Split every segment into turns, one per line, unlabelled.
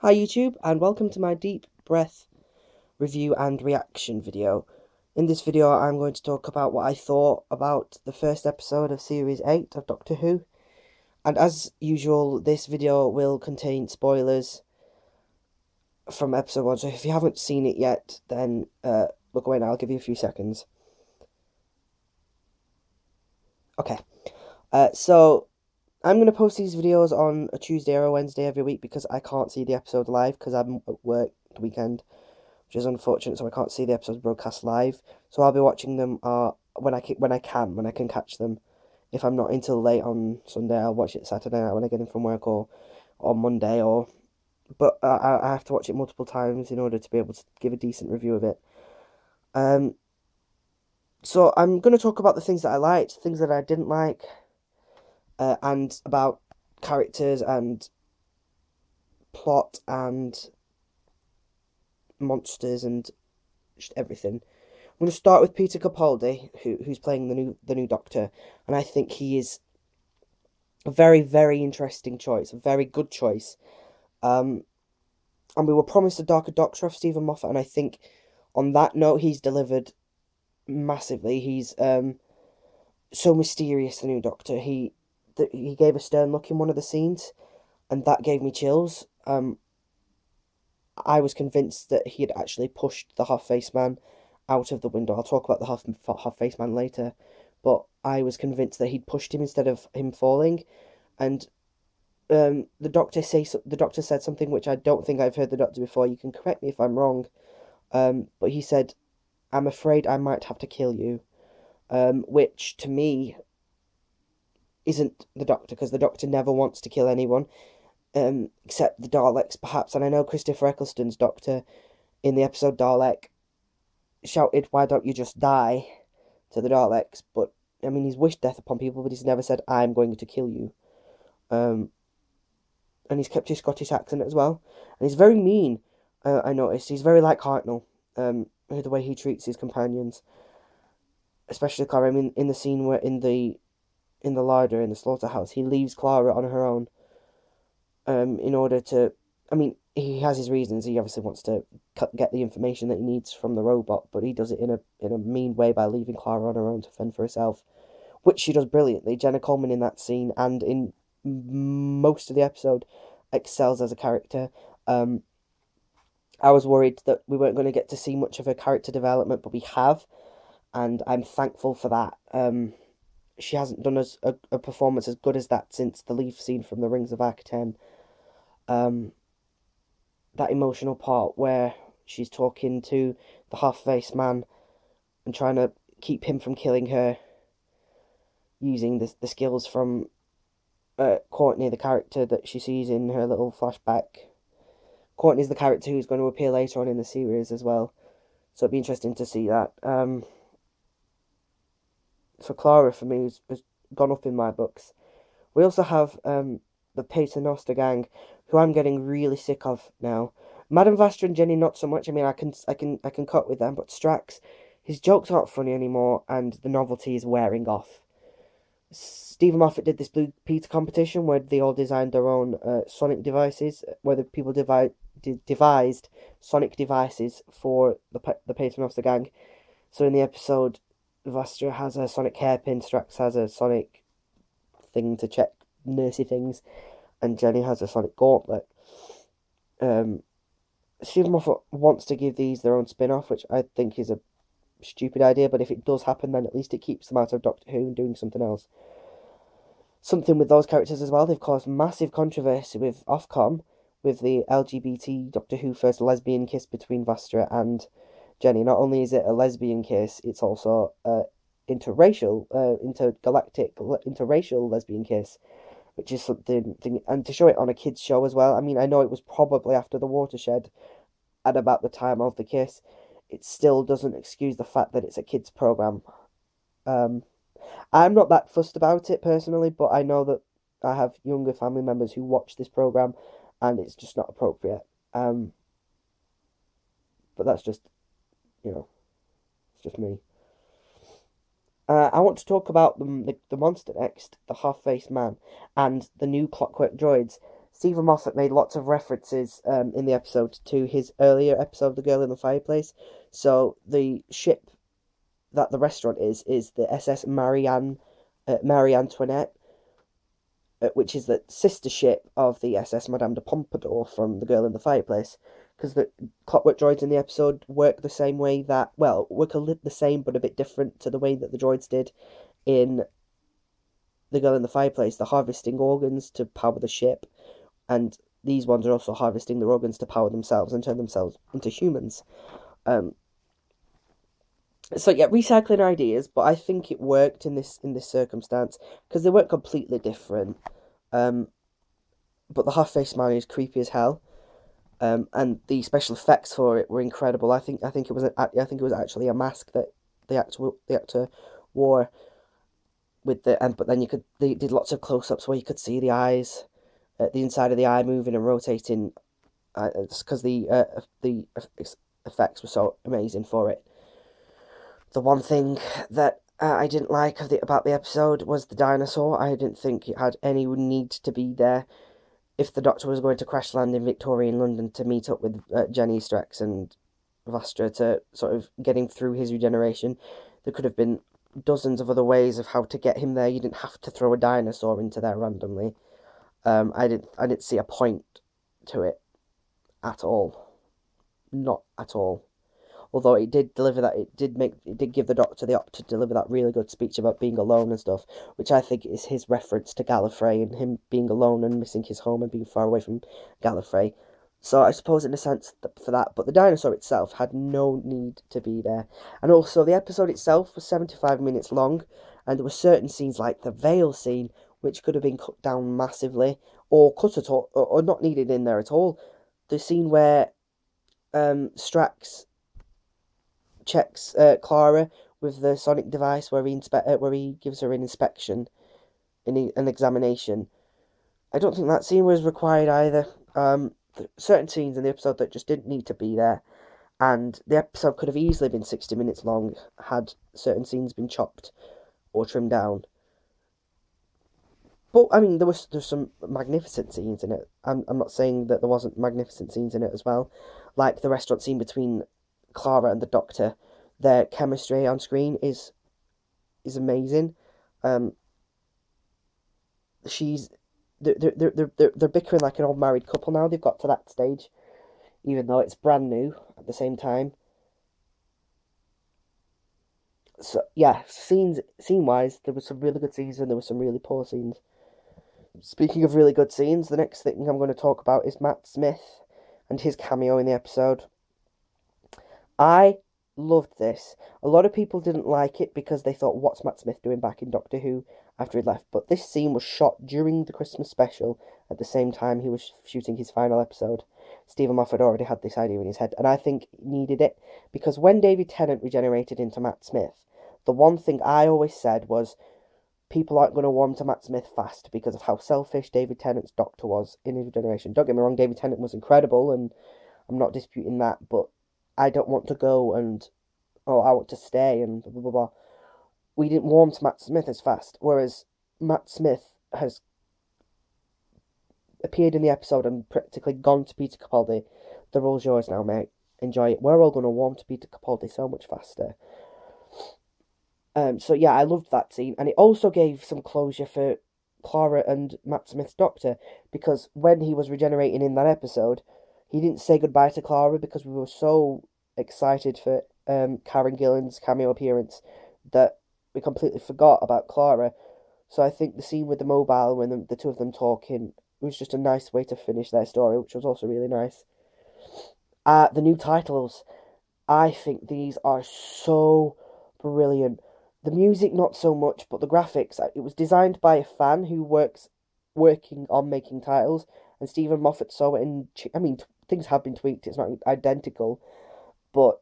Hi YouTube, and welcome to my deep breath review and reaction video. In this video I'm going to talk about what I thought about the first episode of Series 8 of Doctor Who. And as usual, this video will contain spoilers from episode 1, so if you haven't seen it yet, then look away now, I'll give you a few seconds. Okay, so I'm going to post these videos on a Tuesday or a Wednesday every week because I can't see the episode live because I'm at work the weekend, which is unfortunate, so I can't see the episodes broadcast live. So I'll be watching them when I can catch them. If I'm not until late on Sunday, I'll watch it Saturday night when I get in from work, or on Monday, but I have to watch it multiple times in order to be able to give a decent review of it. So I'm going to talk about the things that I liked, things that I didn't like, and about characters and plot and monsters and just everything. I'm going to start with Peter Capaldi, who's playing the new Doctor, and I think he is a very, very interesting choice, a very good choice. And we were promised a darker Doctor of Stephen Moffat, and I think on that note he's delivered massively. He's so mysterious, the new Doctor. He gave a stern look in one of the scenes, and that gave me chills. I was convinced that he had actually pushed the half-faced man out of the window. I'll talk about the half-faced man later, but I was convinced that he'd pushed him instead of him falling. And the doctor said something which I don't think I've heard the Doctor before. You can correct me if I'm wrong, but he said, "I'm afraid I might have to kill you," which to me isn't the Doctor, because the Doctor never wants to kill anyone, except the Daleks, perhaps. And I know Christopher Eccleston's Doctor in the episode Dalek shouted, "Why don't you just die?" to the Daleks, but I mean, he's wished death upon people, but he's never said, "I'm going to kill you." And he's kept his Scottish accent as well, and he's very mean. I noticed he's very like Hartnell, the way he treats his companions, especially Clara. I mean, in the scene where in the larder in the slaughterhouse, he leaves Clara on her own, in order to. I mean, he has his reasons. He obviously wants to get the information that he needs from the robot, but he does it in a mean way by leaving Clara on her own to fend for herself, which she does brilliantly. Jenna Coleman in that scene and in most of the episode excels as a character. I was worried that we weren't going to get to see much of her character development, but we have, and I'm thankful for that. She hasn't done a performance as good as that since the leaf scene from The Rings of Arc-10. That emotional part where she's talking to the half-faced man and trying to keep him from killing her using the skills from Courtney, the character that she sees in her little flashback. Courtney's the character who's going to appear later on in the series as well, so it'd be interesting to see that. So Clara, for me, has gone up in my books. We also have the Paternoster gang, who I'm getting really sick of now. Madame Vastra and Jenny, not so much. I mean, I can cut with them, but Strax, his jokes aren't funny anymore, and the novelty is wearing off. Stephen Moffat did this Blue Peter competition where they all designed their own sonic devices, where the people devised sonic devices for the Paternoster gang. So in the episode, Vastra has a sonic hairpin, Strax has a sonic thing to check nursey things, and Jenny has a sonic gauntlet. Stephen Moffat wants to give these their own spin-off, which I think is a stupid idea, but if it does happen, then at least it keeps them out of Doctor Who and doing something else. Something with those characters as well, they've caused massive controversy with Ofcom, with the LGBT Doctor Who first lesbian kiss between Vastra and Jenny. Not only is it a lesbian kiss, it's also interracial, interracial lesbian kiss, which is something, and to show it on a kids' show as well. I mean, I know it was probably after the watershed at about the time of the kiss. It still doesn't excuse the fact that it's a kids' program. I'm not that fussed about it personally, but I know that I have younger family members who watch this program, and it's just not appropriate. But that's just, it's just me. I want to talk about the monster next, the half-faced man, and the new Clockwork droids. Stephen Moffat made lots of references in the episode to his earlier episode, The Girl in the Fireplace. So the ship that the restaurant is the SS Marie Antoinette, which is the sister ship of the SS Madame de Pompadour from The Girl in the Fireplace. Because the clockwork droids in the episode work the same way that, well, work the same but a bit different to the way that the droids did in The Girl in the Fireplace. They're harvesting organs to power the ship, and these ones are also harvesting their organs to power themselves and turn themselves into humans. So yeah, recycling ideas, but I think it worked in this circumstance because they weren't completely different. But the half-faced man is creepy as hell, and the special effects for it were incredible. I think it was actually a mask that the actor wore with but then they did lots of close-ups where you could see the eyes, the inside of the eye moving and rotating, because the effects were so amazing for it. The one thing that I didn't like about the episode was the dinosaur. I didn't think it had any need to be there. If the Doctor was going to crash land in Victorian London to meet up with Jenny Strex and Vastra to sort of get him through his regeneration, there could have been dozens of other ways of how to get him there. You didn't have to throw a dinosaur into there randomly. I didn't see a point to it at all. Not at all. Although it did deliver that, it did give the Doctor the op to deliver that really good speech about being alone and stuff, which I think is his reference to Gallifrey and him being alone and missing his home and being far away from Gallifrey. So I suppose in a sense for that, but the dinosaur itself had no need to be there. And also the episode itself was 75 minutes long, and there were certain scenes like the Vale scene which could have been cut down massively, or cut at all, or not needed in there at all. The scene where Strax checks Clara with the sonic device, where he gives her an inspection, an examination. I don't think that scene was required either. Certain scenes in the episode that just didn't need to be there, and the episode could have easily been 60 minutes long had certain scenes been chopped or trimmed down. But I mean, there's some magnificent scenes in it. I'm not saying that there wasn't magnificent scenes in it as well, like the restaurant scene between Clara and the Doctor. Their chemistry on screen is amazing. They're bickering like an old married couple now. They've got to that stage, even though it's brand new at the same time. So yeah, scene wise, there were some really good scenes and there were some really poor scenes. Speaking of really good scenes, the next thing I'm going to talk about is Matt Smith and his cameo in the episode. I loved this. A lot of people didn't like it because they thought, what's Matt Smith doing back in Doctor Who after he left? But this scene was shot during the Christmas special at the same time he was shooting his final episode. Stephen Moffat already had this idea in his head, and I think he needed it because when David Tennant regenerated into Matt Smith, the one thing I always said was people aren't going to warm to Matt Smith fast because of how selfish David Tennant's Doctor was in his regeneration. Don't get me wrong, David Tennant was incredible, and I'm not disputing that, but I don't want to go and, oh, I want to stay and blah, blah, blah. We didn't warm to Matt Smith as fast, whereas Matt Smith has appeared in the episode and practically gone to Peter Capaldi. The role's yours now, mate. Enjoy it. We're all going to warm to Peter Capaldi so much faster. So yeah, I loved that scene, and it also gave some closure for Clara and Matt Smith's Doctor, because when he was regenerating in that episode, he didn't say goodbye to Clara because we were so excited for Karen Gillan's cameo appearance that we completely forgot about Clara. So I think the scene with the mobile when the two of them talking was just a nice way to finish their story, which was also really nice. The new titles, I think these are so brilliant. The music, not so much, but the graphics. It was designed by a fan who working on making titles, and Stephen Moffat saw it. And I mean, things have been tweaked. It's not identical, but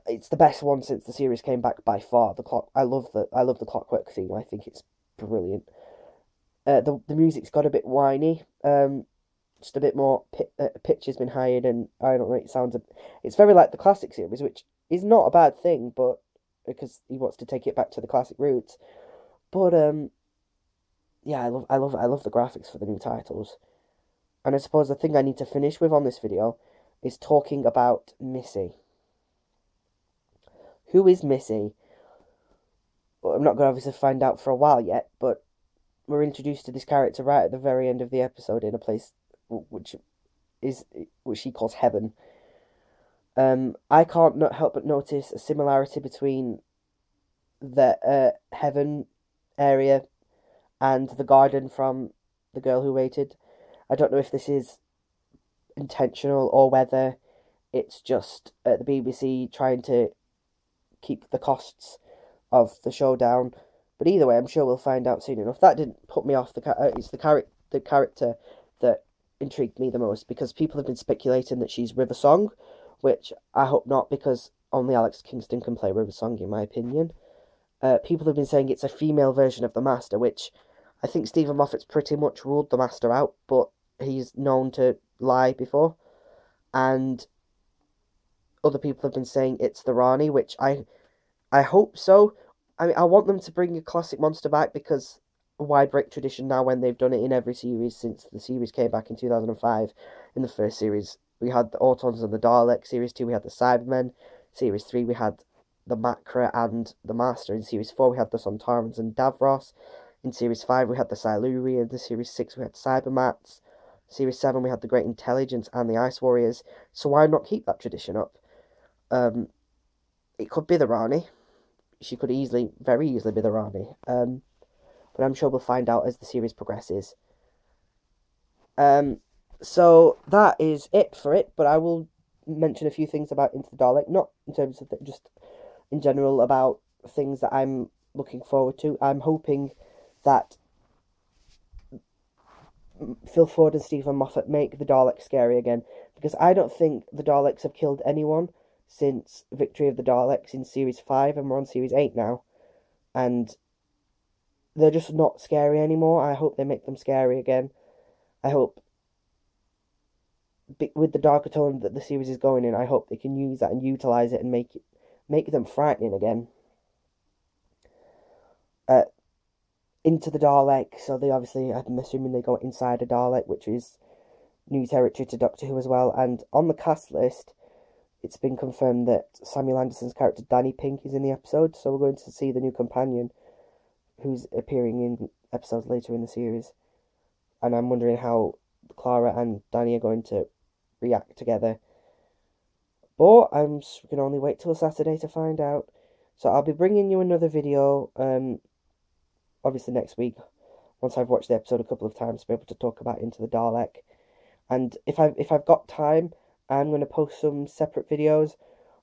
it's the best one since the series came back by far. I love the Clockwork theme. I think it's brilliant. The music's got a bit whiny. Just a bit more pitch has been hired, and I don't know. It's very like the classic series, which is not a bad thing, but because he wants to take it back to the classic roots. But yeah, I love the graphics for the new titles. And I suppose the thing I need to finish with on this video is talking about Missy. Who is Missy? Well, I'm not going to obviously find out for a while yet, but we're introduced to this character right at the very end of the episode in a place which she calls heaven. I can't not help but notice a similarity between the heaven area and the garden from The Girl Who Waited. I don't know if this is intentional or whether it's just the BBC trying to keep the costs of the show down. But either way, I'm sure we'll find out soon enough. That didn't put me off. It's the character that intrigued me the most, because people have been speculating that she's River Song, which I hope not, because only Alex Kingston can play River Song, in my opinion. People have been saying it's a female version of the Master, which I think Stephen Moffat's pretty much ruled the Master out, but he's known to lie before. And other people have been saying it's the Rani, which I hope so. I mean, I want them to bring a classic monster back, because why break tradition now when they've done it in every series since the series came back in 2005? In the first series, we had the Autons and the Daleks. Series 2, we had the Cybermen. Series 3, we had the Makra and the Master. In Series 4, we had the Sontarans and Davros. In Series 5, we had the Silurians. In Series 6, we had Cybermats. Series 7, we had the Great Intelligence and the Ice Warriors. So why not keep that tradition up? It could be the Rani. She could very easily be the Rani. But I'm sure we'll find out as the series progresses. So that is it for it, but I will mention a few things about Into the Dalek, not in terms of just in general about things that I'm looking forward to. I'm hoping that Phil Ford and Stephen Moffat make the Daleks scary again, because I don't think the Daleks have killed anyone since Victory of the Daleks in Series 5, and we're on Series 8 now, and they're just not scary anymore. I hope they make them scary again. I hope, with the darker tone that the series is going in, I hope they can use that and utilise it and make them frightening again. Into the Dalek, so they obviously, I'm assuming they go inside a Dalek, which is new territory to Doctor Who as well, and on the cast list, it's been confirmed that Samuel Anderson's character Danny Pink is in the episode, so we're going to see the new companion who's appearing in episodes later in the series. And I'm wondering how Clara and Danny are going to react together. But we can only wait till Saturday to find out. So I'll be bringing you another video, obviously next week, once I've watched the episode a couple of times, to be able to talk about Into the Dalek. And if I've got time, I'm going to post some separate videos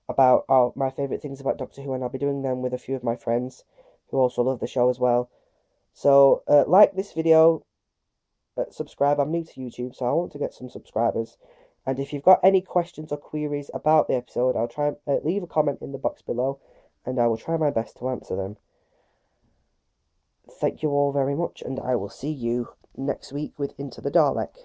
about my favourite things about Doctor Who, and I'll be doing them with a few of my friends who also love the show as well. So, like this video, subscribe. I'm new to YouTube, so I want to get some subscribers. And if you've got any questions or queries about the episode, I'll try leave a comment in the box below, and I will try my best to answer them. Thank you all very much, and I will see you next week with Into the Dalek.